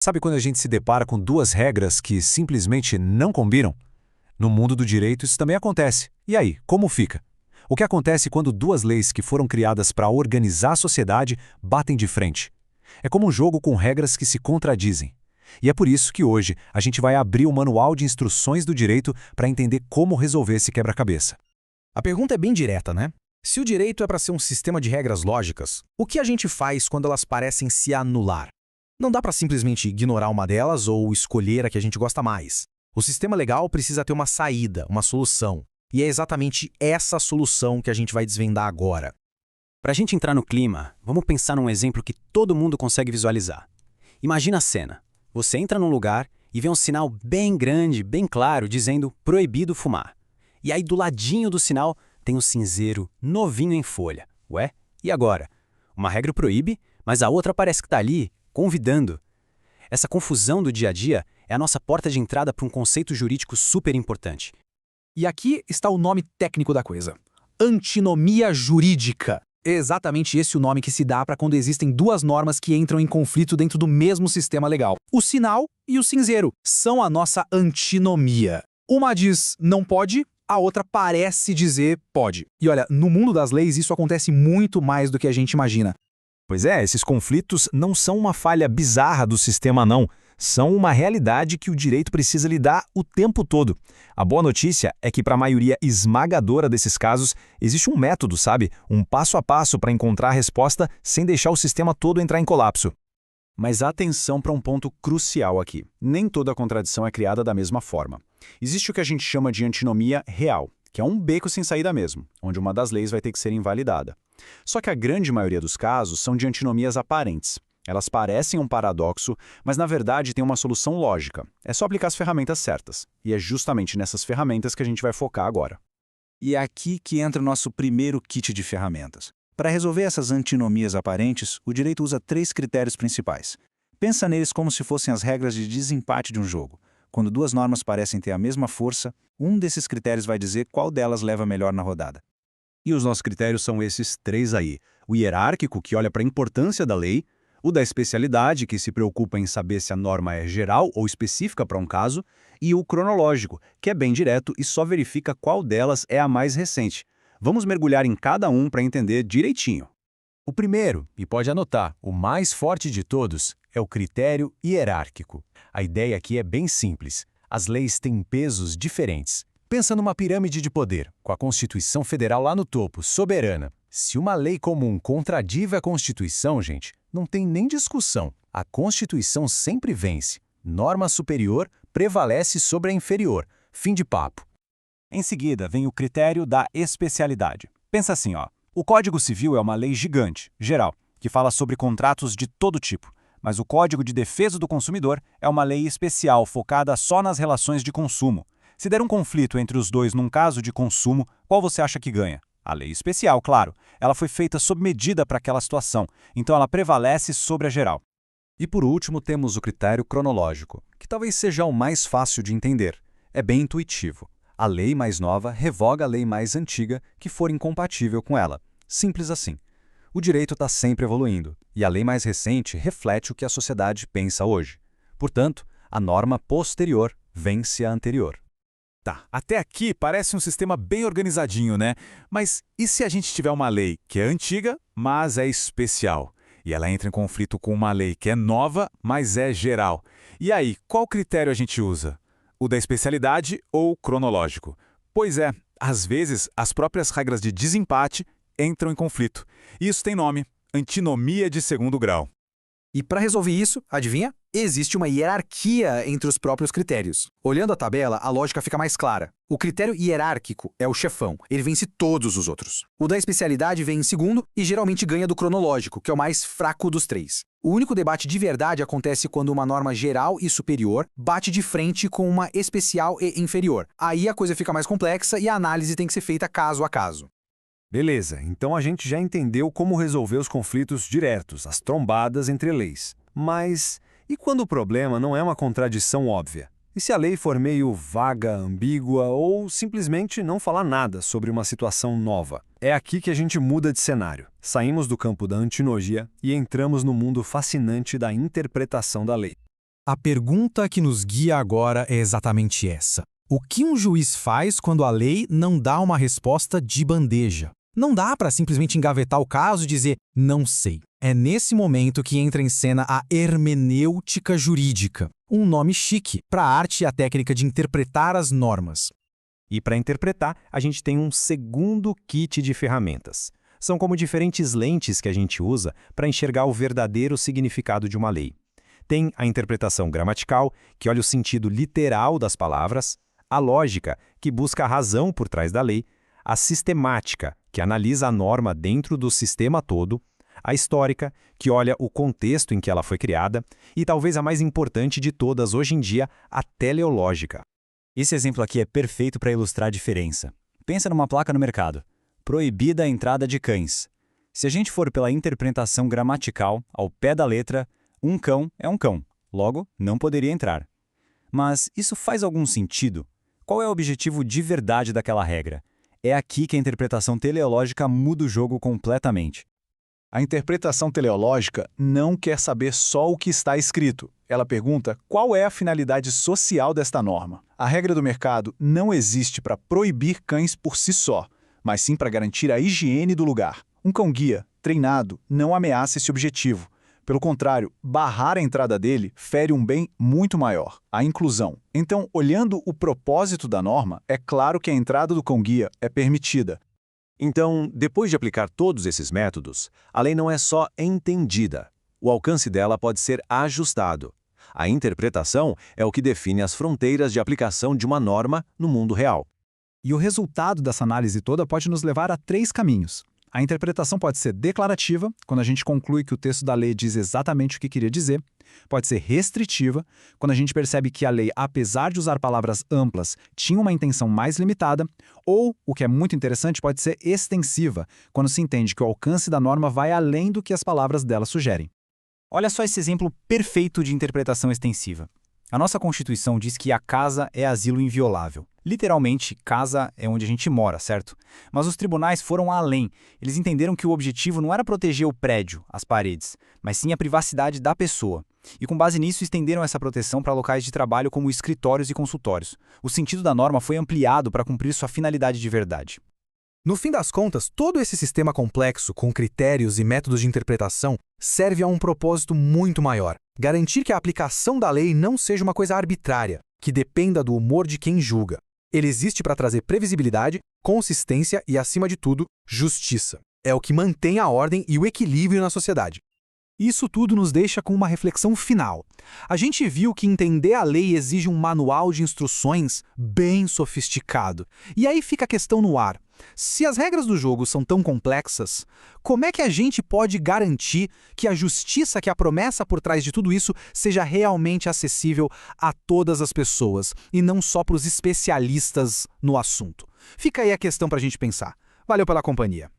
Sabe quando a gente se depara com duas regras que simplesmente não combinam? No mundo do direito isso também acontece. E aí, como fica? O que acontece quando duas leis que foram criadas para organizar a sociedade batem de frente? É como um jogo com regras que se contradizem. E é por isso que hoje a gente vai abrir o manual de instruções do direito para entender como resolver esse quebra-cabeça. A pergunta é bem direta, né? Se o direito é para ser um sistema de regras lógicas, o que a gente faz quando elas parecem se anular? Não dá para simplesmente ignorar uma delas ou escolher a que a gente gosta mais. O sistema legal precisa ter uma saída, uma solução. E é exatamente essa solução que a gente vai desvendar agora. Para a gente entrar no clima, vamos pensar num exemplo que todo mundo consegue visualizar. Imagina a cena. Você entra num lugar e vê um sinal bem grande, bem claro, dizendo proibido fumar. E aí do ladinho do sinal tem um cinzeiro novinho em folha. Ué, e agora? Uma regra proíbe, mas a outra parece que está ali, convidando. Essa confusão do dia a dia é a nossa porta de entrada para um conceito jurídico super importante. E aqui está o nome técnico da coisa. Antinomia jurídica. É exatamente esse o nome que se dá para quando existem duas normas que entram em conflito dentro do mesmo sistema legal. O sinal e o cinzeiro são a nossa antinomia. Uma diz não pode, a outra parece dizer pode. E olha, no mundo das leis isso acontece muito mais do que a gente imagina. Pois é, esses conflitos não são uma falha bizarra do sistema, não. São uma realidade que o direito precisa lidar o tempo todo. A boa notícia é que para a maioria esmagadora desses casos, existe um método, sabe? Um passo a passo para encontrar a resposta sem deixar o sistema todo entrar em colapso. Mas atenção para um ponto crucial aqui. Nem toda contradição é criada da mesma forma. Existe o que a gente chama de antinomia real, que é um beco sem saída mesmo, onde uma das leis vai ter que ser invalidada. Só que a grande maioria dos casos são de antinomias aparentes. Elas parecem um paradoxo, mas na verdade tem uma solução lógica. É só aplicar as ferramentas certas. E é justamente nessas ferramentas que a gente vai focar agora. E é aqui que entra o nosso primeiro kit de ferramentas. Para resolver essas antinomias aparentes, o direito usa 3 critérios principais. Pensa neles como se fossem as regras de desempate de um jogo. Quando duas normas parecem ter a mesma força, um desses critérios vai dizer qual delas leva melhor na rodada. E os nossos critérios são esses 3 aí. O hierárquico, que olha para a importância da lei, o da especialidade, que se preocupa em saber se a norma é geral ou específica para um caso, e o cronológico, que é bem direto e só verifica qual delas é a mais recente. Vamos mergulhar em cada um para entender direitinho. O primeiro, e pode anotar, o mais forte de todos, é o critério hierárquico. A ideia aqui é bem simples. As leis têm pesos diferentes. Pensa numa pirâmide de poder, com a Constituição Federal lá no topo, soberana. Se uma lei comum contradiz a Constituição, gente, não tem nem discussão. A Constituição sempre vence. Norma superior prevalece sobre a inferior. Fim de papo. Em seguida, vem o critério da especialidade. Pensa assim, ó. O Código Civil é uma lei gigante, geral, que fala sobre contratos de todo tipo. Mas o Código de Defesa do Consumidor é uma lei especial focada só nas relações de consumo. Se der um conflito entre os dois num caso de consumo, qual você acha que ganha? A lei especial, claro. Ela foi feita sob medida para aquela situação, então ela prevalece sobre a geral. E por último temos o critério cronológico, que talvez seja o mais fácil de entender. É bem intuitivo. A lei mais nova revoga a lei mais antiga que for incompatível com ela. Simples assim. O direito está sempre evoluindo, e a lei mais recente reflete o que a sociedade pensa hoje. Portanto, a norma posterior vence a anterior. Tá, até aqui parece um sistema bem organizadinho, né? Mas e se a gente tiver uma lei que é antiga, mas é especial? E ela entra em conflito com uma lei que é nova, mas é geral. E aí, qual critério a gente usa? O da especialidade ou o cronológico? Pois é, às vezes as próprias regras de desempate entram em conflito. Isso tem nome: antinomia de segundo grau. E para resolver isso, adivinha? Existe uma hierarquia entre os próprios critérios. Olhando a tabela, a lógica fica mais clara. O critério hierárquico é o chefão, ele vence todos os outros. O da especialidade vem em segundo e geralmente ganha do cronológico, que é o mais fraco dos 3. O único debate de verdade acontece quando uma norma geral e superior bate de frente com uma especial e inferior. Aí a coisa fica mais complexa e a análise tem que ser feita caso a caso. Beleza, então a gente já entendeu como resolver os conflitos diretos, as trombadas entre leis. Mas e quando o problema não é uma contradição óbvia? E se a lei for meio vaga, ambígua ou simplesmente não falar nada sobre uma situação nova? É aqui que a gente muda de cenário. Saímos do campo da antinomia e entramos no mundo fascinante da interpretação da lei. A pergunta que nos guia agora é exatamente essa. O que um juiz faz quando a lei não dá uma resposta de bandeja? Não dá para simplesmente engavetar o caso e dizer, não sei. É nesse momento que entra em cena a hermenêutica jurídica, um nome chique para a arte e a técnica de interpretar as normas. E para interpretar, a gente tem um segundo kit de ferramentas. São como diferentes lentes que a gente usa para enxergar o verdadeiro significado de uma lei. Tem a interpretação gramatical, que olha o sentido literal das palavras, a lógica, que busca a razão por trás da lei, a sistemática, que analisa a norma dentro do sistema todo, a histórica, que olha o contexto em que ela foi criada, e talvez a mais importante de todas hoje em dia, a teleológica. Esse exemplo aqui é perfeito para ilustrar a diferença. Pensa numa placa no mercado. Proibida a entrada de cães. Se a gente for pela interpretação gramatical, ao pé da letra, um cão é um cão, logo, não poderia entrar. Mas isso faz algum sentido? Qual é o objetivo de verdade daquela regra? É aqui que a interpretação teleológica muda o jogo completamente. A interpretação teleológica não quer saber só o que está escrito. Ela pergunta qual é a finalidade social desta norma. A regra do mercado não existe para proibir cães por si só, mas sim para garantir a higiene do lugar. Um cão-guia, treinado, não ameaça esse objetivo. Pelo contrário, barrar a entrada dele fere um bem muito maior, a inclusão. Então, olhando o propósito da norma, é claro que a entrada do cão-guia é permitida. Então, depois de aplicar todos esses métodos, a lei não é só entendida. O alcance dela pode ser ajustado. A interpretação é o que define as fronteiras de aplicação de uma norma no mundo real. E o resultado dessa análise toda pode nos levar a 3 caminhos. A interpretação pode ser declarativa, quando a gente conclui que o texto da lei diz exatamente o que queria dizer. Pode ser restritiva, quando a gente percebe que a lei, apesar de usar palavras amplas, tinha uma intenção mais limitada. Ou, o que é muito interessante, pode ser extensiva, quando se entende que o alcance da norma vai além do que as palavras dela sugerem. Olha só esse exemplo perfeito de interpretação extensiva. A nossa Constituição diz que a casa é asilo inviolável. Literalmente, casa é onde a gente mora, certo? Mas os tribunais foram além. Eles entenderam que o objetivo não era proteger o prédio, as paredes, mas sim a privacidade da pessoa. E com base nisso, estenderam essa proteção para locais de trabalho como escritórios e consultórios. O sentido da norma foi ampliado para cumprir sua finalidade de verdade. No fim das contas, todo esse sistema complexo, com critérios e métodos de interpretação, serve a um propósito muito maior: garantir que a aplicação da lei não seja uma coisa arbitrária, que dependa do humor de quem julga. Ele existe para trazer previsibilidade, consistência e, acima de tudo, justiça. É o que mantém a ordem e o equilíbrio na sociedade. Isso tudo nos deixa com uma reflexão final. A gente viu que entender a lei exige um manual de instruções bem sofisticado. E aí fica a questão no ar. Se as regras do jogo são tão complexas, como é que a gente pode garantir que a justiça, que é a promessa por trás de tudo isso, seja realmente acessível a todas as pessoas e não só para os especialistas no assunto? Fica aí a questão para a gente pensar. Valeu pela companhia.